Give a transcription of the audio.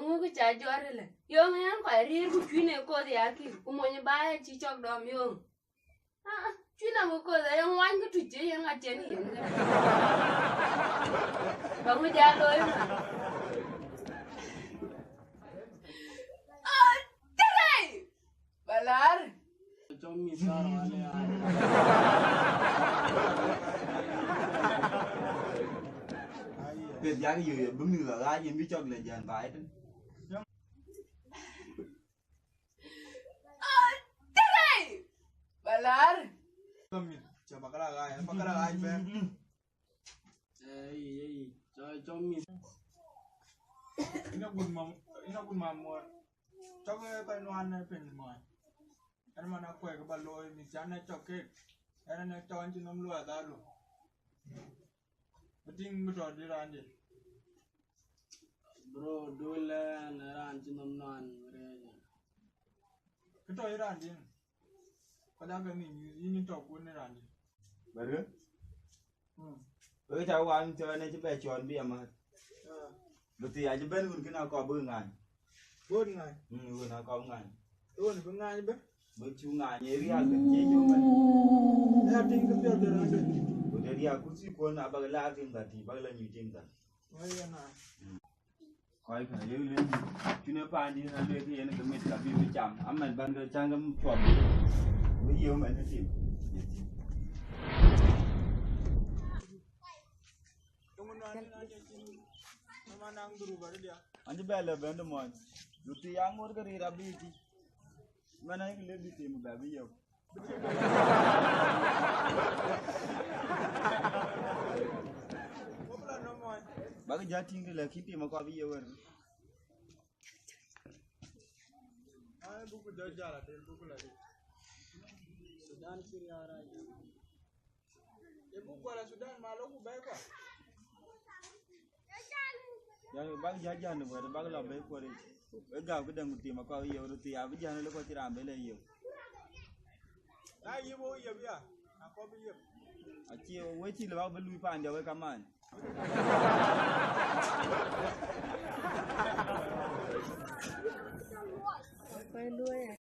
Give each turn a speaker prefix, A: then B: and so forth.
A: Yongu ku cha jorele. Yong yang kwa rir ku chwine ko de aki. Ku monye ba chi chok dom yong. Chwina mu ko de yang wan ku tuje yang ateni yang. Bangu jalo yong. Tere! Balar.
B: Chomi saro ale.
C: Việc giá cái gì bấm như là gái em biết cho là dàn phải đó.
A: Tere! Balar.
D: Kami, coba kalau gaya be.
B: Chomi.
D: Ina pun mamor. Coba kalau nuan pen moy. Ana mana kue ke baloi ni jana coket. Ana nak cawan cinom luar dalu. Beting betul di randi.
B: Bro, dole naran cinom nan mereka.
D: Kita di randi. Pada kami ini top pun di randi.
C: Baru? Cháu ăn chơi này chứ bé tròn bia mà. Được thì anh bên luôn cái nào có bữa ngày.
D: Bữa ngày.
C: Bữa nào có ngày.
D: Bữa ngày be.
C: Bữa chú ngày nhớ đi ăn cái chế cho mình.
D: Ya ting ke dia di randi.
C: Udah dia aku sih pun apa gelar tim tadi, apa gelar new tim tadi.
D: Oh iya na.
C: Coi cái này lên, chú nếu bạn đi là lên thì nó cái mệt cả vì bị chạm, mình ban cái trang cái chuột, bây giờ mình sẽ tìm.
D: Memandang dulu baru dia.
C: Anjir bela benda mon. Luti yang mur ke rabi ti. Mana yang lebih tim babi yo. Bagi jati ke lagi tim aku abi yo kan.
D: Ah buku dah jalan, buku lagi.
B: Sudan Syria raya.
D: Ya buku ala Sudan malu buku baik kok.
C: Yang bagi jajan tu, bagi lah baik kau ni. Egau ke dengan tim aku abi yo, luti abi jangan lupa tiram bela yo.
D: Nah iya bu iya biar, aku biar.
C: Aci, wajib lepas belu pan dia awak kaman.
A: Quay đuôi à?